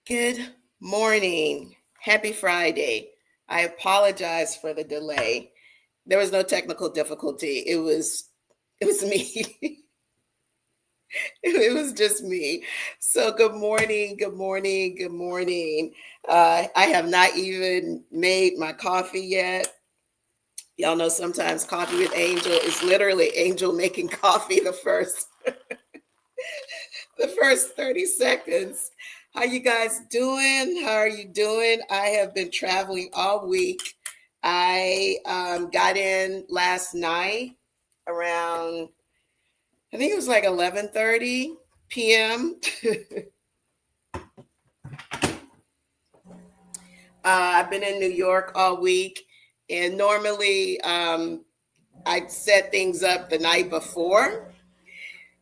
Good morning. Happy Friday. I apologize for the delay. There was no technical difficulty. It was me. It was just me. So good morning, good morning, good morning. I have not even made my coffee yet. Y'all know sometimes coffee with Angel is literally Angel making coffee the first 30 seconds. How you guys doing? How are you doing? I have been traveling all week. I got in last night around, I think it was like 11:30 p.m. I've been in New York all week, and normally I set things up the night before.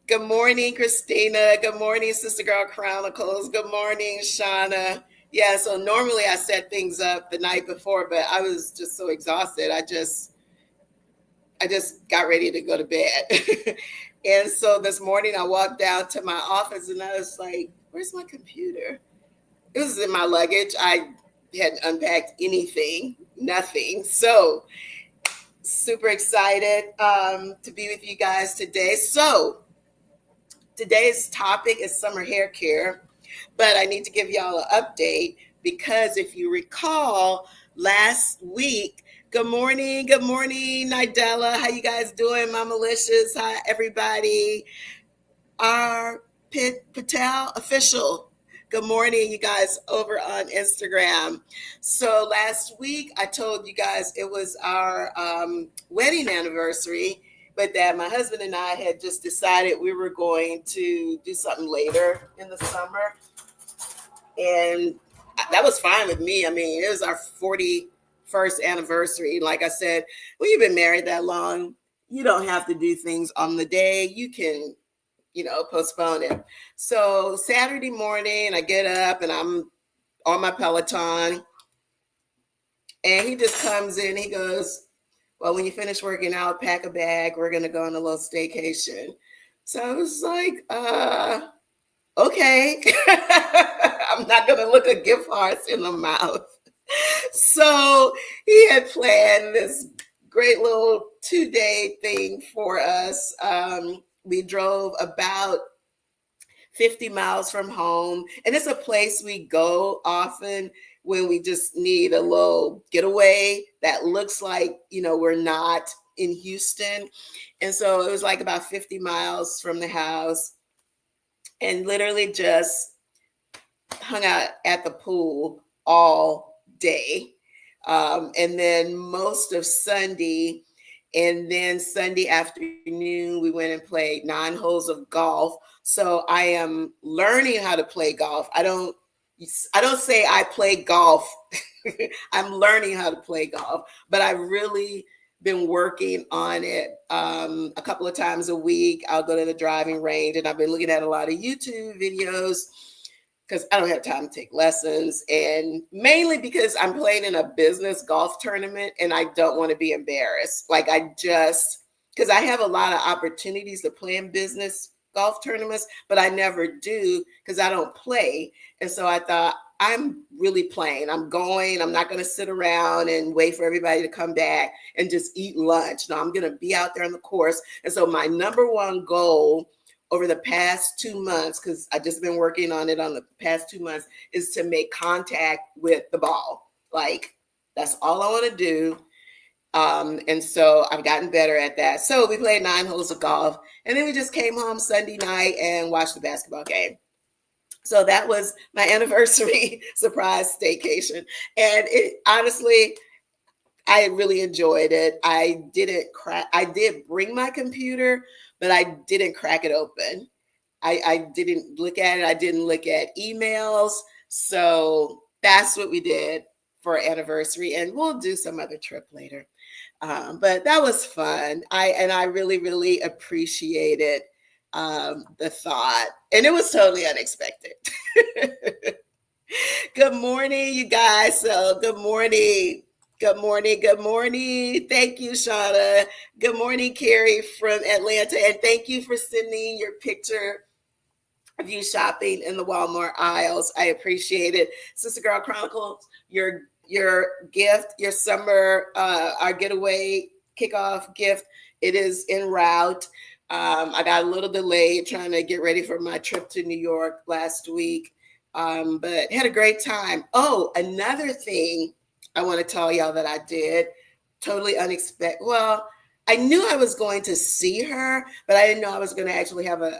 Good morning, Christina. Good morning, Sister Girl Chronicles. Good morning, Shauna. Yeah, so normally I set things up the night before, but I was just so exhausted. I just got ready to go to bed. And so this morning I walked down to my office and I was like, where's my computer? It was in my luggage. I hadn't unpacked anything, nothing. So super excited to be with you guys today. So today's topic is summer hair care, but I need to give y'all an update because if you recall last week, good morning, Nidella. How you guys doing? My malicious. Hi, everybody. Our Patel official. Good morning, you guys, over on Instagram. So last week I told you guys it was our wedding anniversary, but that my husband and I had just decided we were going to do something later in the summer. And that was fine with me. I mean, it was our 41st anniversary. Like I said, when you've been married that long, you don't have to do things on the day. You can postpone it. So Saturday morning, I get up and I'm on my Peloton, and he just comes in. He goes, "Well, when you finish working out, pack a bag. We're gonna go on a little staycation." So I was like, okay. I'm not gonna look a gift horse in the mouth. So he had planned this great little 2-day thing for us. We drove about 50 miles from home. And it's a place we go often when we just need a little getaway that looks like, we're not in Houston. And so it was like about 50 miles from the house, and literally just hung out at the pool all day. And then most of Sunday, and then Sunday afternoon, we went and played 9 holes of golf. So I am learning how to play golf. I don't say I play golf. I'm learning how to play golf, but I've really been working on it a couple of times a week. I'll go to the driving range, and I've been looking at a lot of YouTube videos because I don't have time to take lessons, and mainly because I'm playing in a business golf tournament and I don't want to be embarrassed. Like because I have a lot of opportunities to play in business golf tournaments, but I never do because I don't play. And so I thought, I'm really playing. I'm going. I'm not going to sit around and wait for everybody to come back and just eat lunch. No, I'm going to be out there on the course. And so my number one goal over the past 2 months, because I've just been working on it on the past 2 months, is to make contact with the ball. Like, that's all I want to do. And so I've gotten better at that. So we played 9 holes of golf, and then we just came home Sunday night and watched the basketball game. So that was my anniversary surprise staycation. And it honestly, I really enjoyed it. I did bring my computer, but I didn't crack it open. I didn't look at it. I didn't look at emails. So that's what we did for our anniversary. And we'll do some other trip later. But that was fun. I really, really appreciated the thought. And it was totally unexpected. Good morning, you guys. So good morning. Good morning. Good morning. Thank you, Shauna. Good morning, Carrie from Atlanta. And thank you for sending your picture of you shopping in the Walmart aisles. I appreciate it. Sister Girl Chronicles, your gift, your summer, our getaway kickoff gift, it is en route. I got a little delayed trying to get ready for my trip to New York last week, but had a great time. Oh, another thing I want to tell y'all that I did, totally unexpected. Well, I knew I was going to see her, but I didn't know I was going to actually have an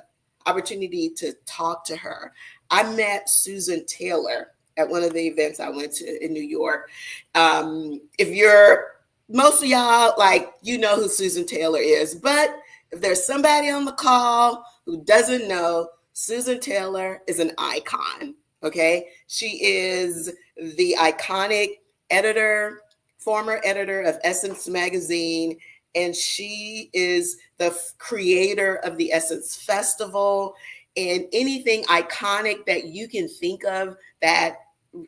opportunity to talk to her. I met Susan Taylor at one of the events I went to in New York. If you're most of y'all, like, you know who Susan Taylor is, but if there's somebody on the call who doesn't know, Susan Taylor is an icon. Okay, she is the iconic editor, former editor of Essence magazine, and she is the creator of the Essence Festival, and anything iconic that you can think of that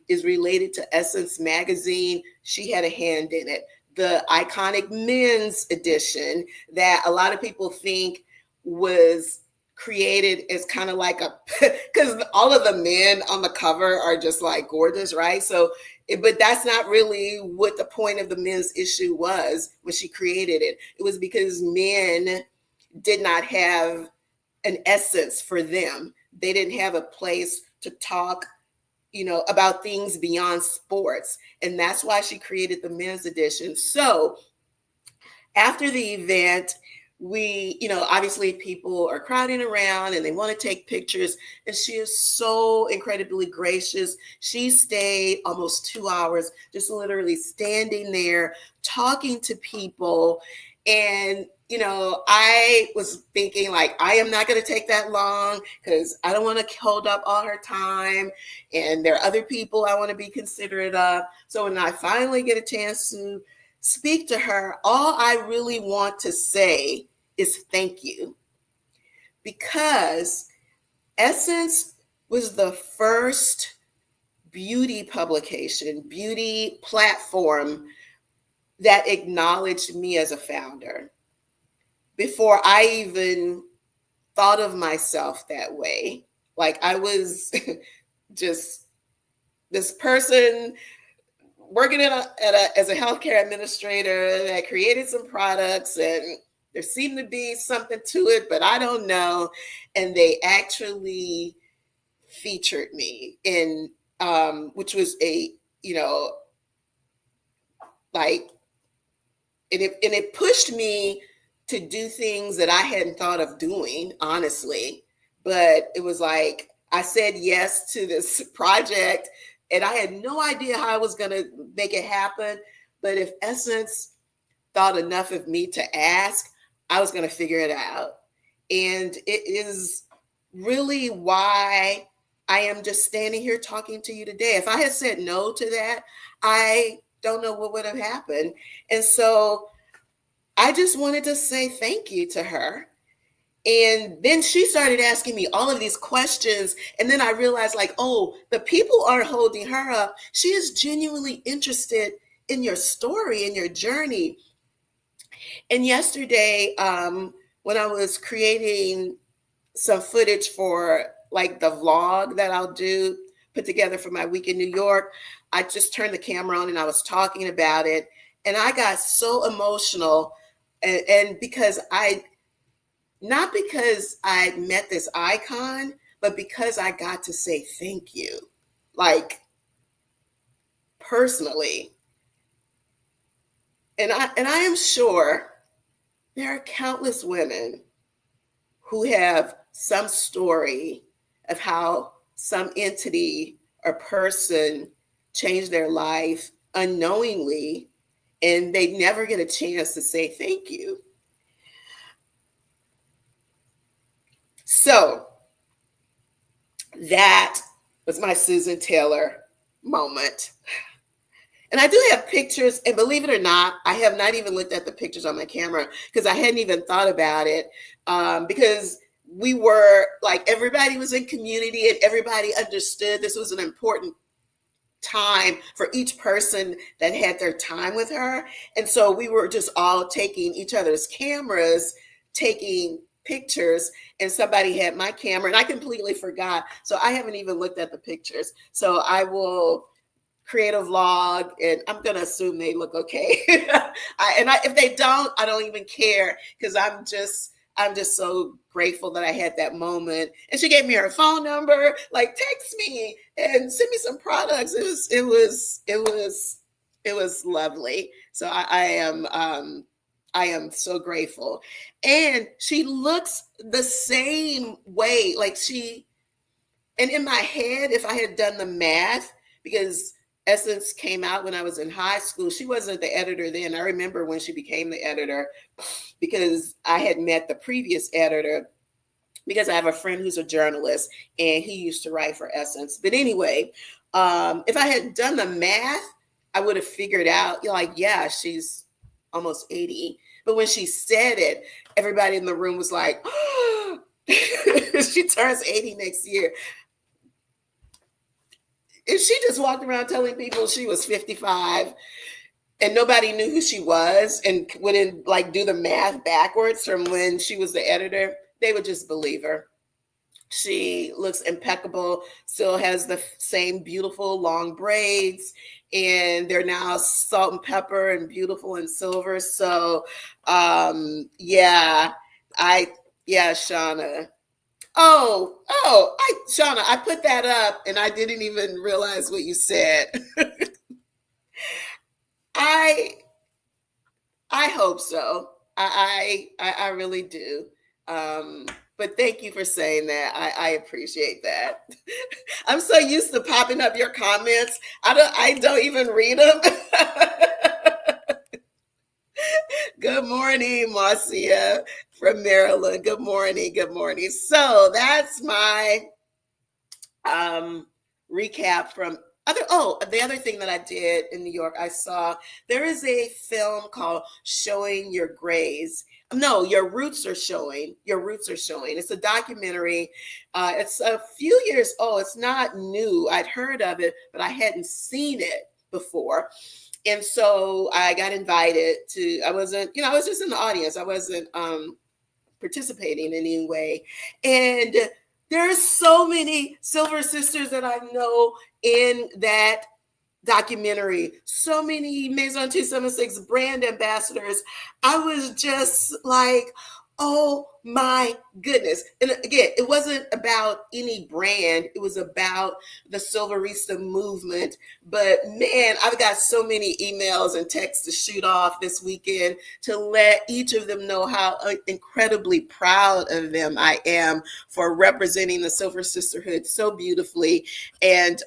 is related to Essence magazine, she had a hand in it. The iconic men's edition that a lot of people think was created as kind of like a, because all of the men on the cover are just like gorgeous, right? So but that's not really what the point of the men's issue was when she created it. It was because men did not have an essence for them. They didn't have a place to talk, about things beyond sports. And that's why she created the men's edition. So after the event, we, obviously people are crowding around and they want to take pictures. And she is so incredibly gracious. She stayed almost 2 hours, just literally standing there, talking to people. And, I was thinking like, I am not going to take that long because I don't want to hold up all her time. And there are other people I want to be considerate of. So when I finally get a chance to speak to her, all I really want to say is thank you. Because Essence was the first beauty publication, beauty platform that acknowledged me as a founder before I even thought of myself that way. Like I was just this person working as a healthcare administrator that created some products, and there seemed to be something to it, but I don't know. And they actually featured me in, which was like, and it pushed me to do things that I hadn't thought of doing, honestly. But it was like, I said yes to this project and I had no idea how I was going to make it happen. But if Essence thought enough of me to ask, I was going to figure it out. And it is really why I am just standing here talking to you today. If I had said no to that, I don't know what would have happened. And so I just wanted to say thank you to her. And then she started asking me all of these questions. And then I realized, like, oh, the people aren't holding her up. She is genuinely interested in your story and your journey. And yesterday, when I was creating some footage for like the vlog that I'll do, put together for my week in New York, I just turned the camera on and I was talking about it. And I got so emotional. And because not because I met this icon, but because I got to say thank you, like personally. And I am sure there are countless women who have some story of how some entity or person changed their life unknowingly, and they never get a chance to say thank you. So that was my Susan Taylor moment. And I do have pictures, and believe it or not, I have not even looked at the pictures on my camera because I hadn't even thought about it, because we were like, everybody was in community and everybody understood this was an important time for each person that had their time with her. And so we were just all taking each other's cameras, taking pictures, and somebody had my camera, and I completely forgot. So I haven't even looked at the pictures. So I will create a vlog, and I'm gonna assume they look okay. If they don't, I don't even care, because I'm just so grateful that I had that moment. And she gave me her phone number, like text me and send me some products. It was lovely. So I am so grateful. And she looks the same way. And in my head, if I had done the math, because Essence came out when I was in high school, she wasn't the editor then. I remember when she became the editor, because I had met the previous editor, because I have a friend who's a journalist and he used to write for Essence. But anyway, if I had done the math, I would have figured out, like, yeah, she's almost 80. But when she said it, everybody in the room was like, oh, she turns 80 next year. If she just walked around telling people she was 55 and nobody knew who she was and wouldn't like do the math backwards from when she was the editor, they would just believe her. She looks impeccable, still has the same beautiful long braids, and they're now salt and pepper and beautiful and silver. So, yeah, yeah, Shauna. Shauna, I put that up and I didn't even realize what you said. I I hope so. I really do. But thank you for saying that. I appreciate that. I'm so used to popping up your comments. I don't even read them. Good morning, Marcia from Maryland. Good morning. Good morning. So that's my um, recap from the other thing that I did in New York. I saw there is a film called Showing Your Grays. No, Your Roots Are Showing. Your Roots Are Showing. It's a documentary. It's a few years old. It's not new. I'd heard of it, but I hadn't seen it before. And so I got invited to, I wasn't, I was just in the audience. I wasn't participating in any way. And there's so many Silver Sisters that I know in that documentary. So many Maison 276 brand ambassadors. I was just like, oh my goodness. And again, it wasn't about any brand. It was about the Silverista movement. But man, I've got so many emails and texts to shoot off this weekend to let each of them know how incredibly proud of them I am for representing the Silver Sisterhood so beautifully. And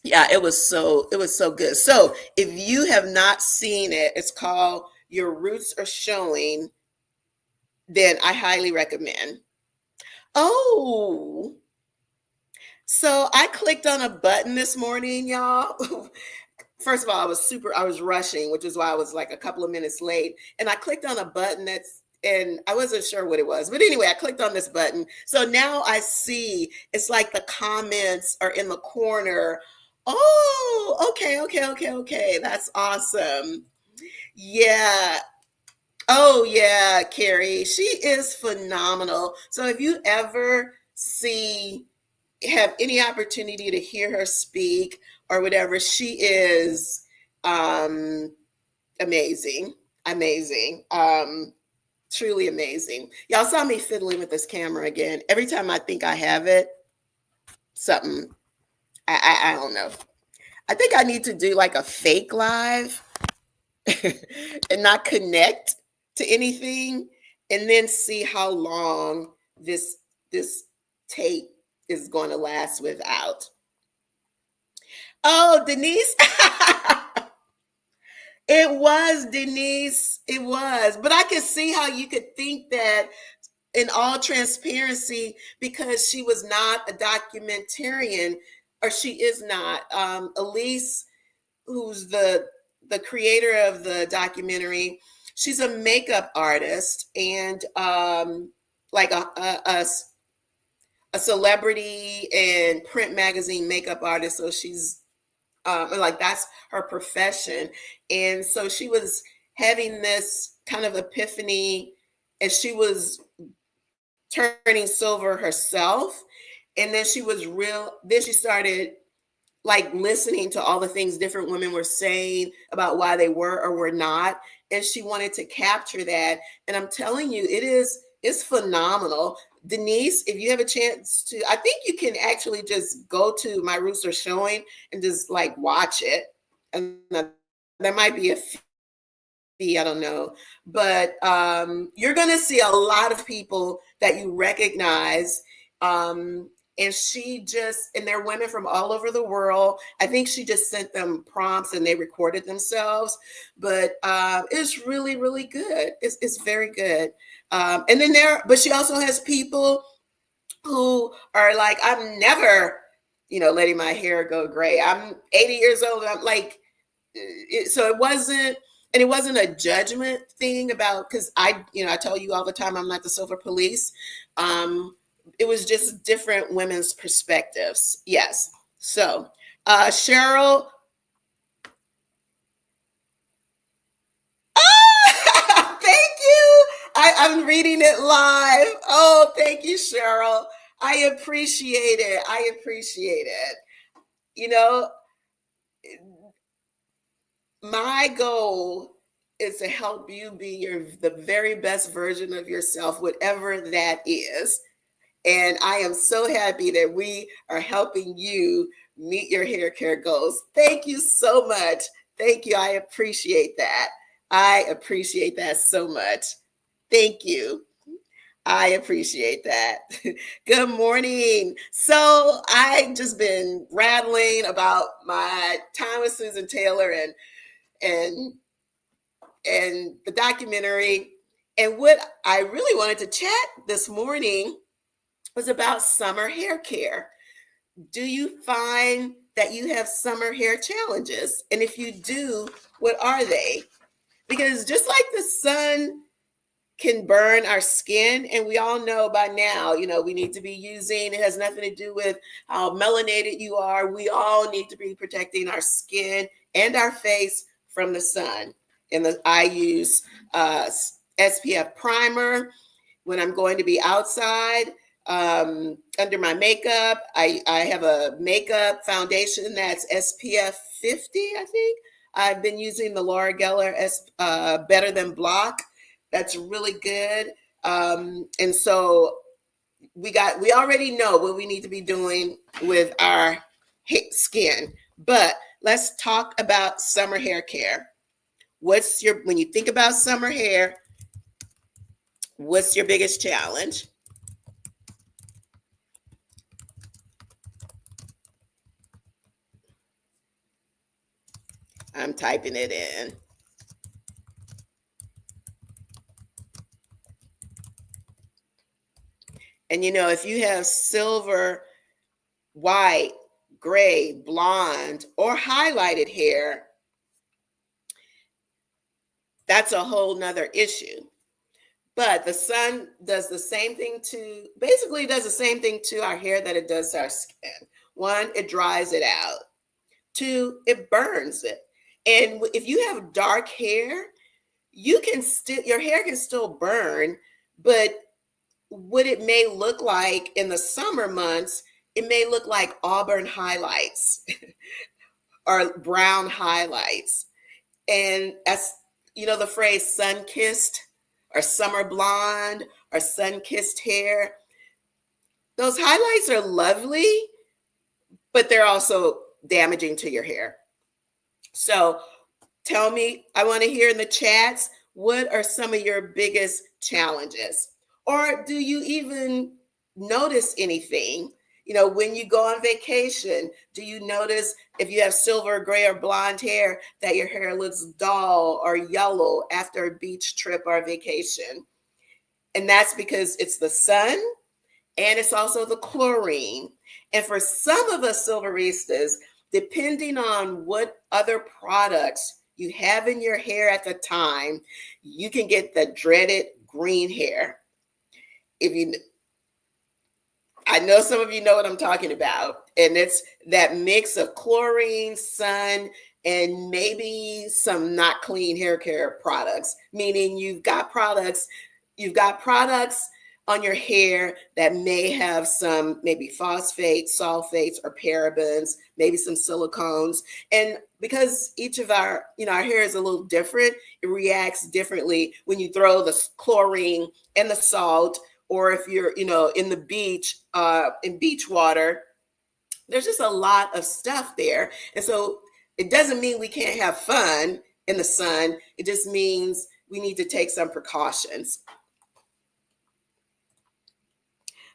yeah, it was so good. So if you have not seen it, it's called Your Roots Are Showing, then I highly recommend. Oh, so I clicked on a button this morning, y'all. First of all, I was rushing, which is why I was like a couple of minutes late. And I clicked on a button and I wasn't sure what it was. But anyway, I clicked on this button. So now I see it's like the comments are in the corner. Oh, okay. That's awesome. Yeah. Oh yeah, Carrie. She is phenomenal. So if you ever have any opportunity to hear her speak or whatever, she is um amazing. Amazing. Truly amazing. Y'all saw me fiddling with this camera again. Every time I think I have it, something I don't know. I think I need to do like a fake live and not connect to anything, and then see how long this tape is going to last without. Oh, Denise. It was, Denise. It was. But I could see how you could think that in all transparency, because she was not a documentarian, or she is not. Elise, who's the creator of the documentary, she's a makeup artist and like a celebrity and print magazine makeup artist. So she's like that's her profession. And so she was having this kind of epiphany as she was turning silver herself. And then then she started like listening to all the things different women were saying about why they were or were not. And she wanted to capture that. And I'm telling you, it's phenomenal. Denise, if you have a chance to, I think you can actually just go to My Roots Are Showing and just like watch it. And there might be a fee, I don't know. But you're going to see a lot of people that you recognize. And and they're women from all over the world. I think she just sent them prompts and they recorded themselves. But it's really, really good. It's very good. And then but she also has people who are like, I'm never, letting my hair go gray. I'm 80 years old. And I'm like, so it wasn't a judgment thing about, because I tell you all the time, I'm not the silver police. It was just different women's perspectives. Yes. So, Cheryl. Thank you. I'm reading it live. Oh, thank you, Cheryl. I appreciate it. I appreciate it. You know, my goal is to help you be the very best version of yourself, whatever that is. And I am so happy that we are helping you meet your hair care goals. Thank you so much. Thank you. I appreciate that. I appreciate that so much. Thank you. I appreciate that. Good morning. So I just been rattling about my time with Susan Taylor and and the documentary. And what I really wanted to chat this morning was about summer hair care. Do you find that you have summer hair challenges? And if you do, what are they? Because just like the sun can burn our skin, and we all know by now, we need to be using, it has nothing to do with how melanated you are. We all need to be protecting our skin and our face from the sun. And I use SPF primer when I'm going to be outside. Under my makeup, I have a makeup foundation that's SPF 50, I think. I've been using the Laura Geller Better Than Block. That's really good. And so we already know what we need to be doing with our skin. But let's talk about summer hair care. When you think about summer hair, what's your biggest challenge? I'm typing it in. And if you have silver, white, gray, blonde, or highlighted hair, that's a whole nother issue. But the sun does the same thing to our hair that it does to our skin. One, it dries it out. Two, it burns it. And if you have dark hair, your hair can still burn, but what it may look like in the summer months, it may look like auburn highlights or brown highlights. And as the phrase sun-kissed or summer blonde or sun-kissed hair, those highlights are lovely, but they're also damaging to your hair. So tell me, I want to hear in the chats, what are some of your biggest challenges? Or do you even notice anything? When you go on vacation, do you notice if you have silver, gray, or blonde hair that your hair looks dull or yellow after a beach trip or vacation? And that's because it's the sun and it's also the chlorine. And for some of us silveristas, depending on what other products you have in your hair at the time, you can get the dreaded green hair. I know some of you know what I'm talking about, and it's that mix of chlorine, sun, and maybe some not clean hair care products, meaning you've got products on your hair that may have some maybe phosphates, sulfates, or parabens, maybe some silicones. And because each of our, our hair is a little different, it reacts differently when you throw the chlorine and the salt, or if you're, in the beach, in beach water. There's just a lot of stuff there. And so it doesn't mean we can't have fun in the sun. It just means we need to take some precautions.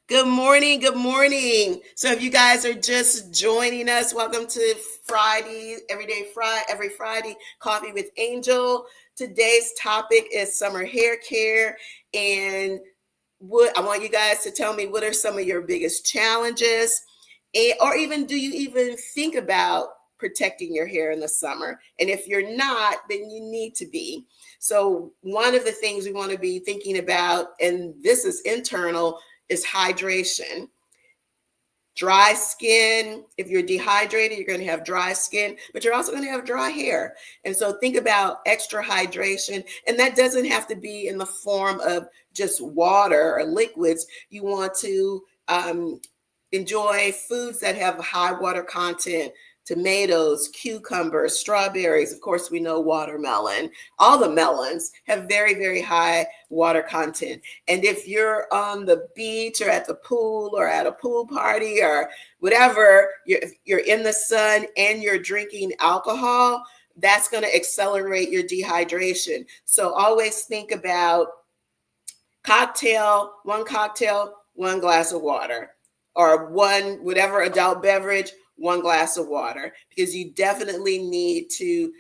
Good morning. Good morning. So if you guys are just joining us, welcome to Friday, every Friday, Coffee with Angel. Today's topic is summer hair care. And I want you guys to tell me, what are some of your biggest challenges? Or even, do you even think about protecting your hair in the summer? And if you're not, then you need to be. So one of the things we want to be thinking about, and this is internal, is hydration. Dry skin, if you're dehydrated, you're going to have dry skin, but you're also going to have dry hair. And so think about extra hydration. And that doesn't have to be in the form of just water or liquids. You want to enjoy foods that have high water content: tomatoes, cucumbers, strawberries. Of course, we know watermelon. All the melons have very, very high water content. And if you're on the beach or at the pool or at a pool party or whatever, you're in the sun and you're drinking alcohol, that's going to accelerate your dehydration. So always think about one cocktail, one glass of water, or whatever adult beverage, one glass of water, because you definitely need to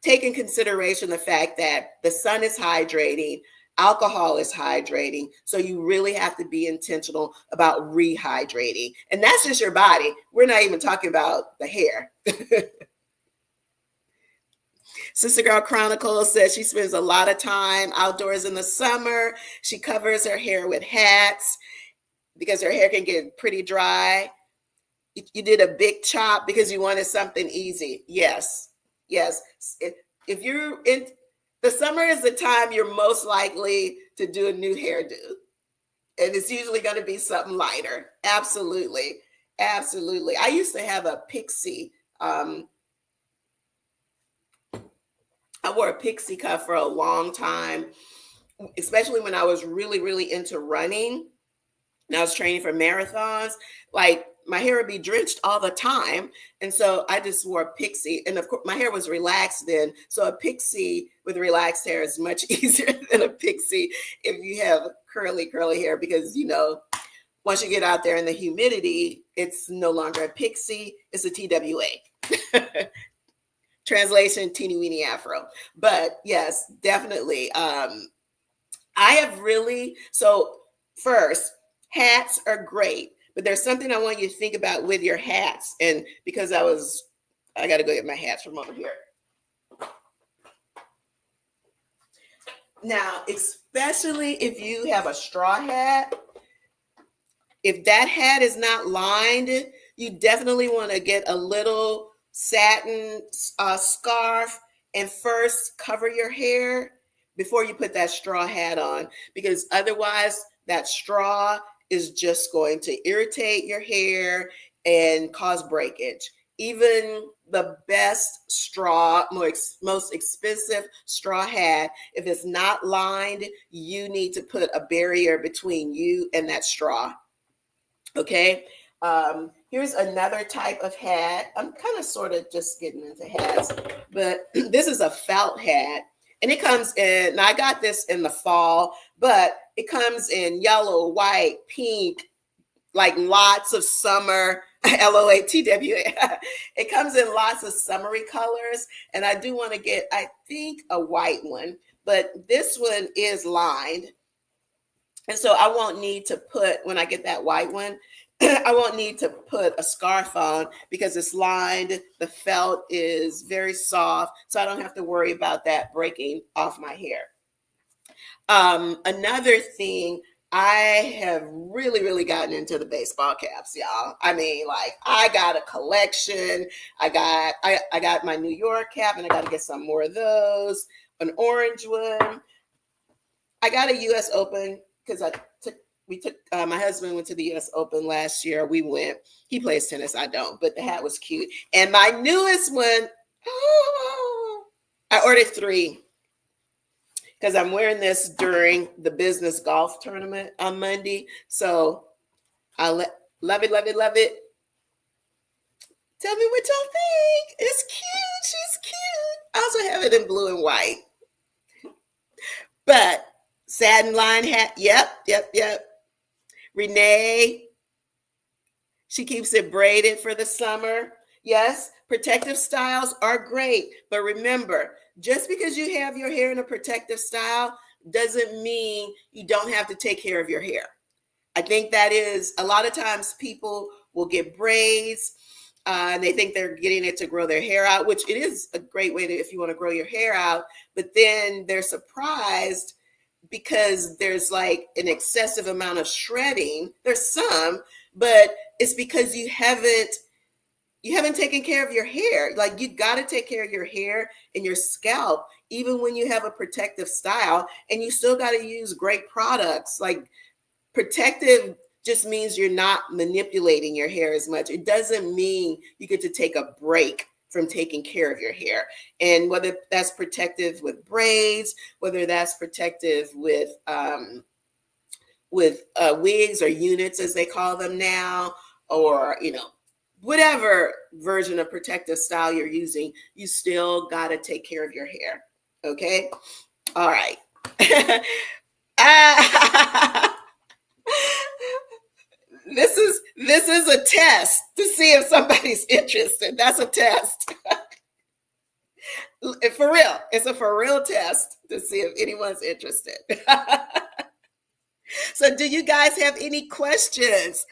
take in consideration the fact that the sun is hydrating, alcohol is hydrating. So you really have to be intentional about rehydrating. And that's just your body. We're not even talking about the hair. Sister Girl Chronicles says she spends a lot of time outdoors in the summer. She covers her hair with hats because her hair can get pretty dry. You did a big chop because you wanted something easy. Yes. If you're in the summer, is the time you're most likely to do a new hairdo. And it's usually going to be something lighter. Absolutely. I used to have a pixie. I wore a pixie cut for a long time, especially when I was really, really into running. And I was training for marathons. Like, my hair would be drenched all the time. And so I just wore a pixie. And of course, my hair was relaxed then. So a pixie with relaxed hair is much easier than a pixie if you have curly hair, because, once you get out there in the humidity, it's no longer a pixie, it's a TWA. Translation, teeny weeny afro. But yes, definitely. So first, hats are great, but there's something I want you to think about with your hats. And because I got to go get my hats from over here. Now, especially if you have a straw hat, if that hat is not lined, you definitely want to get a little satin scarf and first cover your hair before you put that straw hat on, because otherwise that straw is just going to irritate your hair and cause breakage. Even the best straw, most expensive straw hat, if it's not lined, you need to put a barrier between you and that straw. Okay. Here's another type of hat. I'm kind of sort of just getting into hats, but this is a felt hat. And it comes in, and I got this in the fall, but it comes in yellow, white, pink, like lots of summer, LOATWA. It comes in lots of summery colors. And I do want to get, I think, a white one, but this one is lined. And so I won't need to put, when I get that white one, I won't need to put a scarf on because it's lined. The felt is very soft, so I don't have to worry about that breaking off my hair. Another thing, I have really, really gotten into the baseball caps, y'all. I mean, like, I got a collection. I got my New York cap, and I got to get some more of those. An orange one. I got a U.S. Open because we took my husband went to the US Open last year. We went. He plays tennis. I don't, but the hat was cute. And my newest one, oh, I ordered 3 because I'm wearing this during the business golf tournament on Monday. So I love it, love it, love it. Tell me what y'all think. It's cute. She's cute. I also have it in blue and white. But satin line hat. Yep. Renee, she keeps it braided for the summer. Yes, protective styles are great. But remember, just because you have your hair in a protective style doesn't mean you don't have to take care of your hair. I think that is a lot of times people will get braids and they think they're getting it to grow their hair out, which it is a great way to, if you want to grow your hair out, but then they're surprised because there's like an excessive amount of shredding. There's some, but it's because you haven't taken care of your hair. Like, you got to take care of your hair and your scalp, even when you have a protective style, and you still got to use great products. Like, protective just means you're not manipulating your hair as much. It doesn't mean you get to take a break from taking care of your hair. And whether that's protective with braids, whether that's protective with wigs or units, as they call them now, or, whatever version of protective style you're using, you still got to take care of your hair. Okay. All right. This is a test to see if somebody's interested. That's a test. For real. It's a for real test to see if anyone's interested. So do you guys have any questions?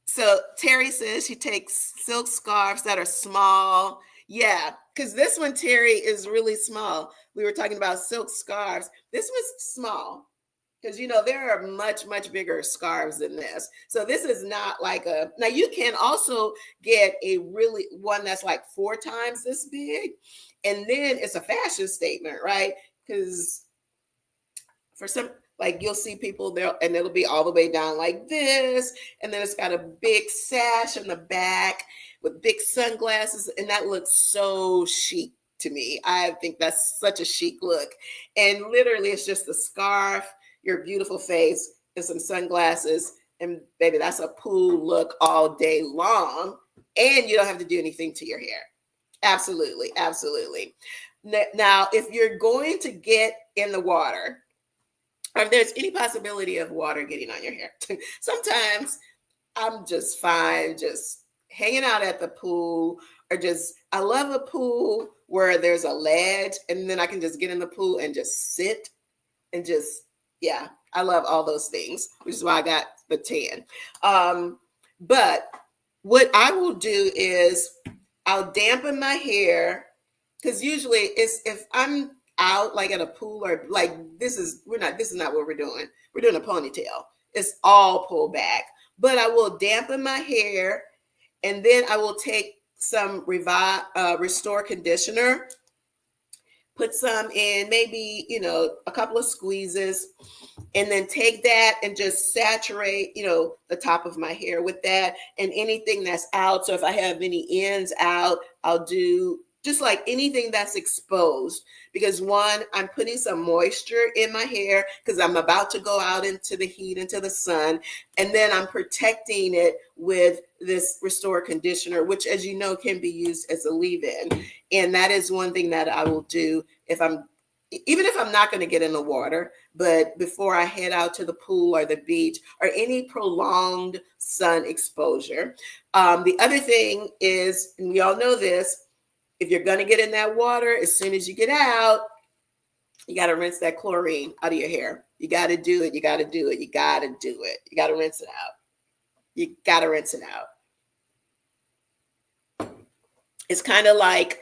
So Terry says she takes silk scarves that are small. Yeah, because this one, Terry, is really small. We were talking about silk scarves. This was small. Because, there are much, much bigger scarves than this. So this is not like now you can also get a really one that's like 4 times this big. And then it's a fashion statement, right? Because for some, like, you'll see people there and it'll be all the way down like this. And then it's got a big sash in the back with big sunglasses. And that looks so chic to me. I think that's such a chic look. And literally it's just a scarf, your beautiful face, and some sunglasses, and baby, that's a pool look all day long, and you don't have to do anything to your hair. Absolutely. Now, if you're going to get in the water, or if there's any possibility of water getting on your hair, sometimes I'm just fine just hanging out at the pool, or I love a pool where there's a ledge, and then I can just get in the pool and just sit and just, yeah, I love all those things, which is why I got the tan. But what I will do is I'll dampen my hair, because usually it's if I'm out like at a pool, or like this is not what we're doing. We're doing a ponytail. It's all pulled back. But I will dampen my hair, and then I will take some Restore conditioner, put some in, maybe, a couple of squeezes, and then take that and just saturate, the top of my hair with that, and anything that's out. So if I have any ends out, I'll do just like anything that's exposed, because one, I'm putting some moisture in my hair because I'm about to go out into the heat, into the sun, and then I'm protecting it with this Restore conditioner, which, as you know, can be used as a leave-in. And that is one thing that I will do even if I'm not going to get in the water, but before I head out to the pool or the beach or any prolonged sun exposure. The other thing is, and we all know this, if you're going to get in that water, as soon as you get out, you got to rinse that chlorine out of your hair. You got to do it. You got to do it. You got to do it. You got to rinse it out. You got to rinse it out. It's kind of like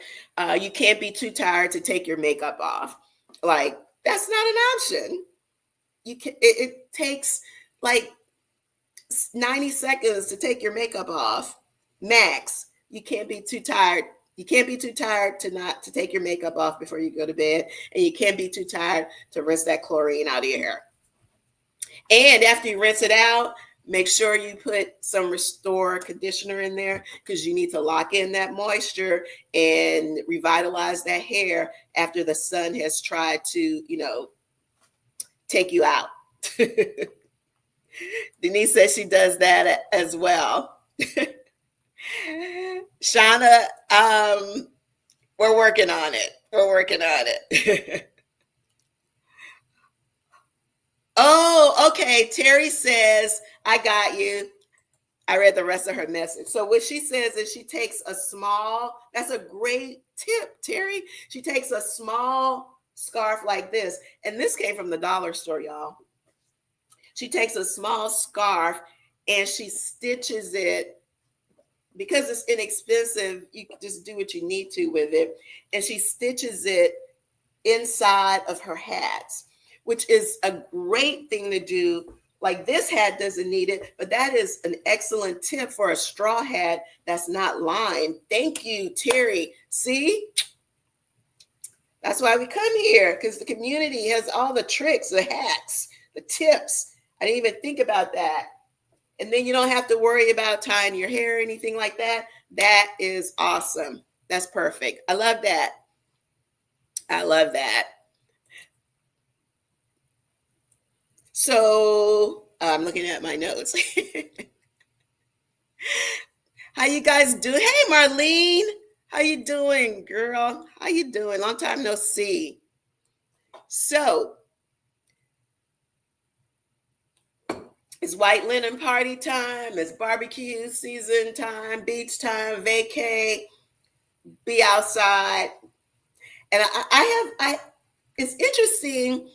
you can't be too tired to take your makeup off. Like, that's not an option. It takes like 90 seconds to take your makeup off, max. You can't be too tired You can't be too tired to take your makeup off before you go to bed, and you can't be too tired to rinse that chlorine out of your hair. And after you rinse it out, make sure you put some Restore conditioner in there, because you need to lock in that moisture and revitalize that hair after the sun has tried to, take you out. Denise says she does that as well. Shauna, we're working on it. We're working on it. Oh, okay. Terry says, I got you. I read the rest of her message. So what she says is she takes a small, that's a great tip, Terry. She takes a small scarf like this. And this came from the dollar store, y'all. She takes a small scarf and she stitches it. Because it's inexpensive, you can just do what you need to with it. And she stitches it inside of her hats, which is a great thing to do. Like this hat doesn't need it, but that is an excellent tip for a straw hat that's not lined. Thank you, Terry. See? That's why we come here, because the community has all the tricks, the hacks, the tips. I didn't even think about that. And then you don't have to worry about tying your hair or anything like that. That is awesome. That's perfect. I love that. I love that. So I'm looking at my notes. How you guys doing? Hey, Marlene. How you doing, girl? How you doing? Long time no see. So it's white linen party time. It's barbecue season time, beach time, vacay, be outside. And it's interesting,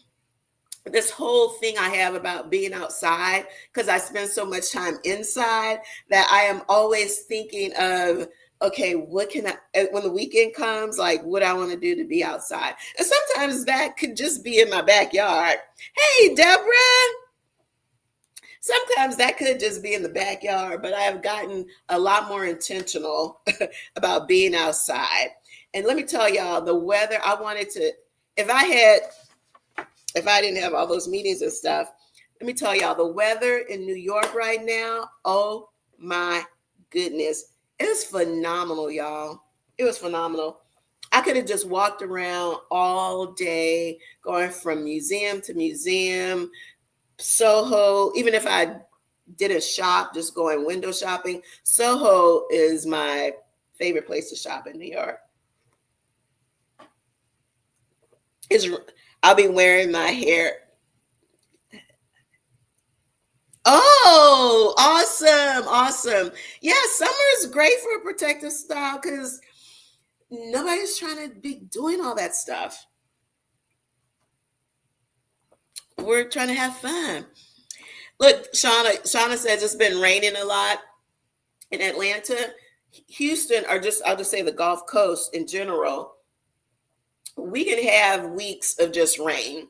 this whole thing I have about being outside, because I spend so much time inside that I am always thinking of, okay, what can I, when the weekend comes, like what I want to do to be outside. And sometimes that could just be in my backyard. Hey, Deborah. Sometimes that could just be in the backyard, but I have gotten a lot more intentional about being outside. And let me tell y'all, the weather, I wanted to, if I didn't have all those meetings and stuff, let me tell y'all, the weather in New York right now, oh my goodness. It was phenomenal, y'all. It was phenomenal. I could have just walked around all day, going from museum to museum, Soho, even if I didn't shop, just going window shopping. Soho is my favorite place to shop in New York. I'll be wearing my hair. Oh, awesome. Awesome. Yeah, summer is great for a protective style because nobody's trying to be doing all that stuff. We're trying to have fun. Look, Shauna says it's been raining a lot in Atlanta. Houston, or I'll just say the Gulf Coast in general, we can have weeks of just rain.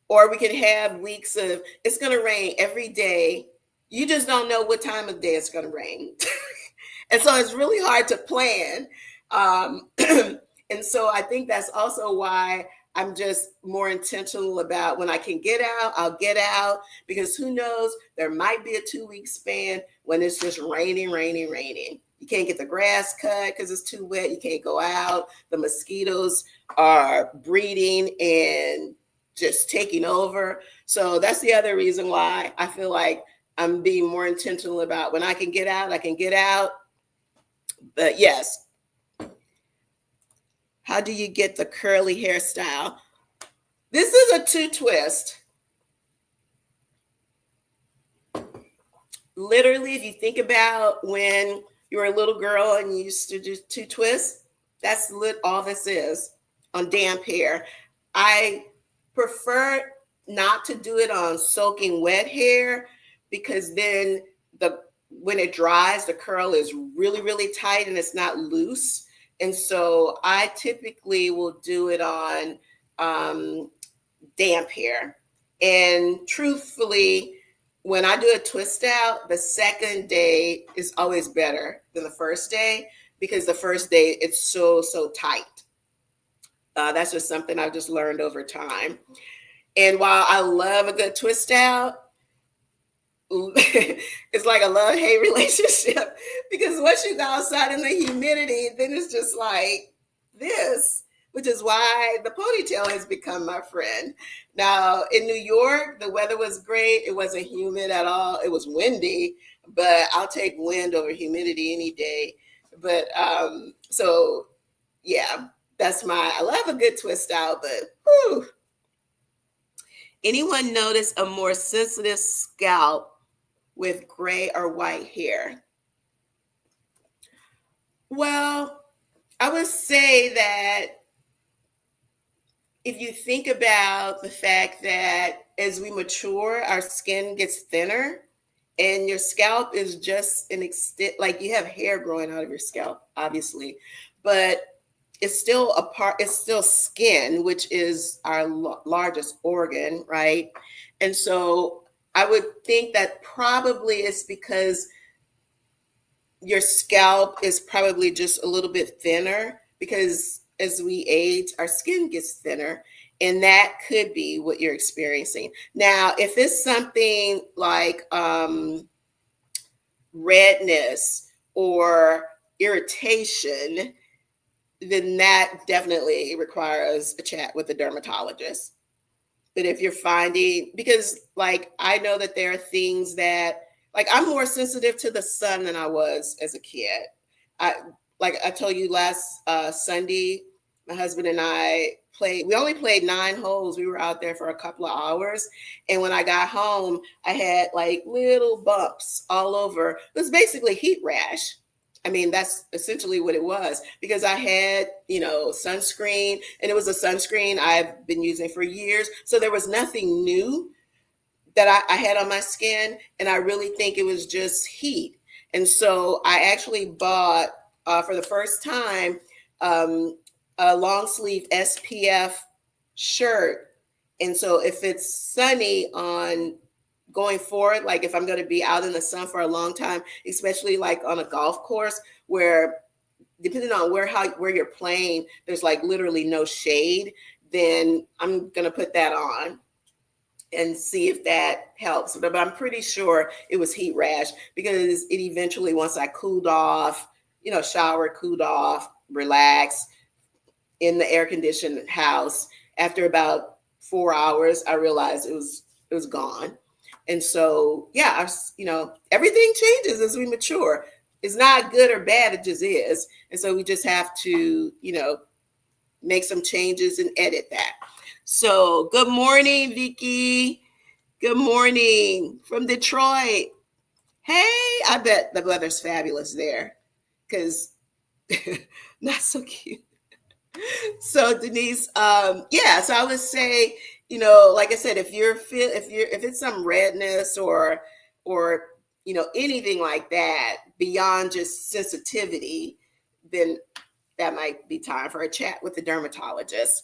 Or we can have weeks of it's going to rain every day. You just don't know what time of day it's going to rain. And so it's really hard to plan. And so I think that's also why I'm just more intentional about when I can get out, I'll get out, because who knows, there might be a 2-week span when it's just raining. You can't get the grass cut because it's too wet. You can't go out. The mosquitoes are breeding and just taking over. So that's the other reason why I feel like I'm being more intentional about when I can get out, I can get out. But yes. How do you get the curly hairstyle? This is a 2-twist. Literally, if you think about when you were a little girl and you used to do 2 twists, that's all this is on damp hair. I prefer not to do it on soaking wet hair, because then when it dries, the curl is really tight and it's not loose. And so I typically will do it on damp hair. And truthfully, when I do a twist out, the second day is always better than the first day, because the first day it's so tight. That's just something I've just learned over time. And while I love a good twist out, it's like a love hate relationship because once you go outside in the humidity, then it's just like this, which is why the ponytail has become my friend. Now, in New York, the weather was great. It wasn't humid at all. It was windy, but I'll take wind over humidity any day. But so yeah, I love a good twist out, but whew. Anyone notice a more sensitive scalp with gray or white hair? Well, I would say that if you think about the fact that as we mature, our skin gets thinner and your scalp is just an extent, like you have hair growing out of your scalp, obviously, but it's still skin, which is our largest organ, right? And so I would think that probably it's because your scalp is probably just a little bit thinner because as we age, our skin gets thinner. And that could be what you're experiencing. Now, if it's something like redness or irritation, then that definitely requires a chat with a dermatologist. But if you're finding, because like I know that there are things that, like I'm more sensitive to the sun than I was as a kid. I like I told you last Sunday, my husband and I played. We only played 9 holes. We were out there for a couple of hours, and when I got home, I had like little bumps all over. It was basically heat rash. I mean, that's essentially what it was because I had, sunscreen, and it was a sunscreen I've been using for years. So there was nothing new that I had on my skin. And I really think it was just heat. And so I actually bought, for the first time, a long sleeve SPF shirt. And so if it's sunny on going forward, like if I'm going to be out in the sun for a long time, especially like on a golf course where depending on where you're playing, there's like literally no shade, then I'm going to put that on and see if that helps. But I'm pretty sure it was heat rash because it eventually, once I cooled off, showered, cooled off, relaxed in the air conditioned house, after about 4 hours, I realized it was gone. And so, yeah, everything changes as we mature. It's not good or bad, it just is. And so we just have to, make some changes and edit that. So, good morning, Vicky. Good morning from Detroit. Hey, I bet the weather's fabulous there because not so cute. So Denise, yeah, so I would say, like I said, if it's some redness or anything like that beyond just sensitivity, then that might be time for a chat with the dermatologist.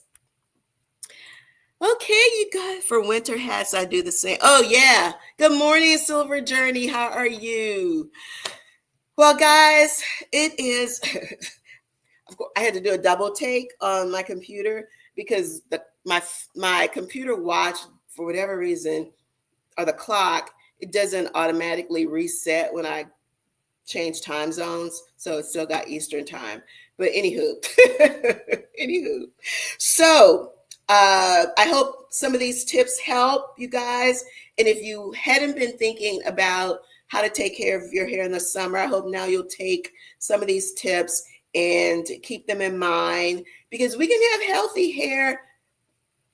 Okay, you guys, for winter hats, I do the same. Oh yeah. Good morning, Silver Journey. How are you? Well, guys, it is of course, I had to do a double take on my computer because my computer watch, for whatever reason, or the clock, it doesn't automatically reset when I change time zones, so it still got Eastern time. But anywho, anywho, so I hope some of these tips help you guys. And if you hadn't been thinking about how to take care of your hair in the summer, I hope now you'll take some of these tips and keep them in mind because we can have healthy hair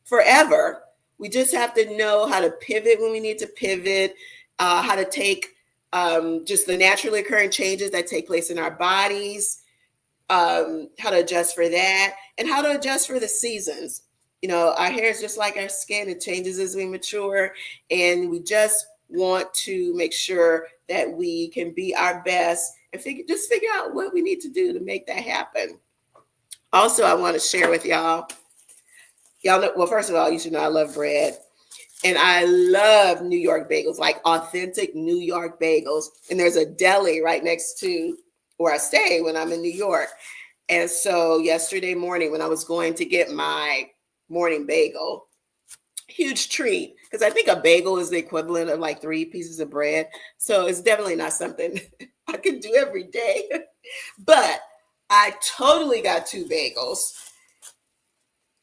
forever. We just have to know how to pivot when we need to pivot, how to take just the naturally occurring changes that take place in our bodies, how to adjust for that, and how to adjust for the seasons. Our hair is just like our skin. It changes as we mature, and we just want to make sure that we can be our best and figure out what we need to do to make that happen. Also, I want to share with y'all know, well, first of all, you should know I love bread. And I love New York bagels, like authentic New York bagels. And there's a deli right next to where I stay when I'm in New York. And so yesterday morning, when I was going to get my morning bagel, huge treat, because I think a bagel is the equivalent of like 3 pieces of bread. So it's definitely not something I can do every day. But I totally got 2 bagels,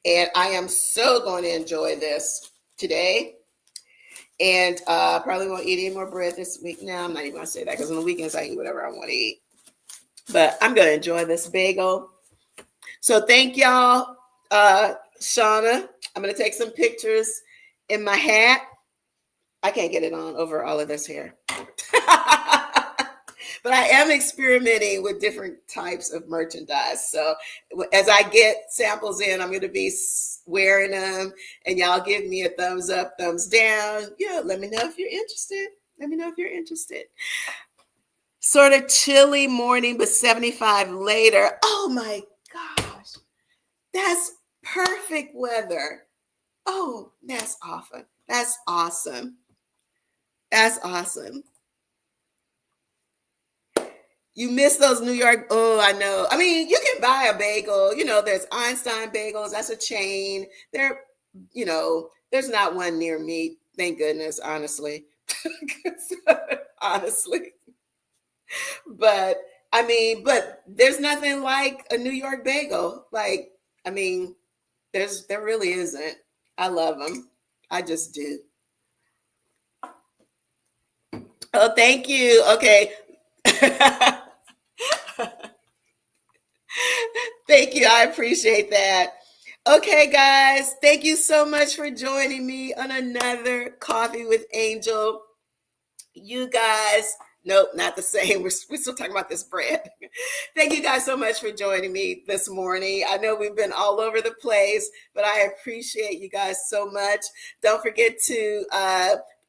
and I am so going to enjoy this today. And probably won't eat any more bread this week. Now, I'm not even going to say that because on the weekends I eat whatever I want to eat. But I'm going to enjoy this bagel. So thank y'all, Shauna. I'm going to take some pictures in my hat. I can't get it on over all of this hair. But I am experimenting with different types of merchandise. So as I get samples in, I'm going to be wearing them, and y'all give me a thumbs up, thumbs down. Yeah, let me know if you're interested. Let me know if you're interested. Sort of chilly morning, but 75 later. Oh my gosh, that's perfect weather. Oh, that's awesome. That's awesome. That's awesome. You miss those New York. Oh, I know. I mean, you can buy a bagel. There's Einstein Bagels. That's a chain. There's not one near me. Thank goodness, honestly. Honestly. But but there's nothing like a New York bagel. Like, I mean, there really isn't. I love them. I just do. Oh, thank you. Okay. Thank you. I appreciate that. Okay, guys, thank you so much for joining me on another Coffee with Angel. You guys, nope, not the same. We're still talking about this bread. Thank you guys so much for joining me this morning. I know we've been all over the place, but I appreciate you guys so much. Don't forget to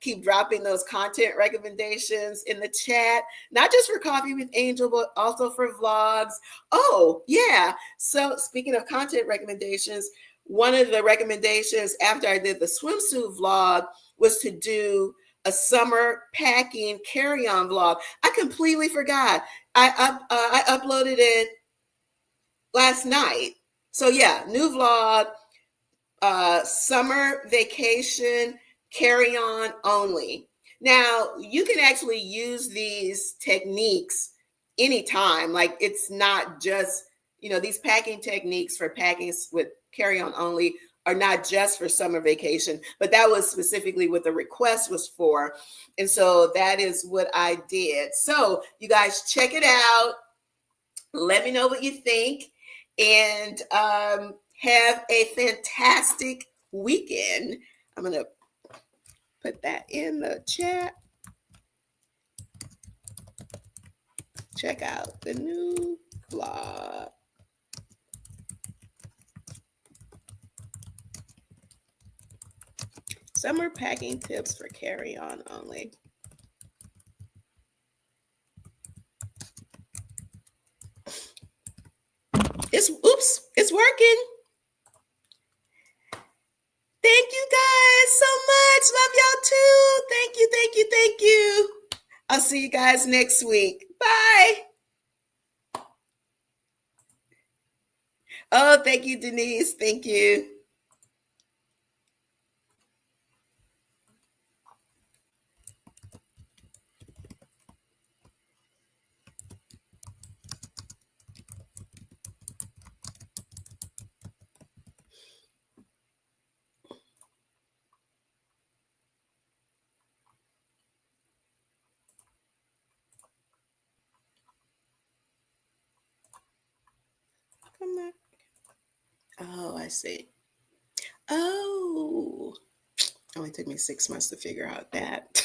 keep dropping those content recommendations in the chat, not just for Coffee with Angel, but also for vlogs. Oh, yeah. So, speaking of content recommendations, one of the recommendations after I did the swimsuit vlog was to do a summer packing carry-on vlog. I completely forgot. I uploaded it last night. So yeah, new vlog, summer vacation carry-on only. Now you can actually use these techniques anytime. Like, it's not just, these packing techniques for packing with carry-on only are not just for summer vacation, but that was specifically what the request was for. And so that is what I did. So you guys check it out. Let me know what you think, and have a fantastic weekend. I'm going to put that in the chat. Check out the new vlog. Summer packing tips for carry-on only. It's working. Thank you guys so much. Love y'all too. Thank you, thank you, thank you. I'll see you guys next week. Bye. Oh, thank you, Denise. Thank you. Come on. Oh, I see. Oh, only took me 6 months to figure out that.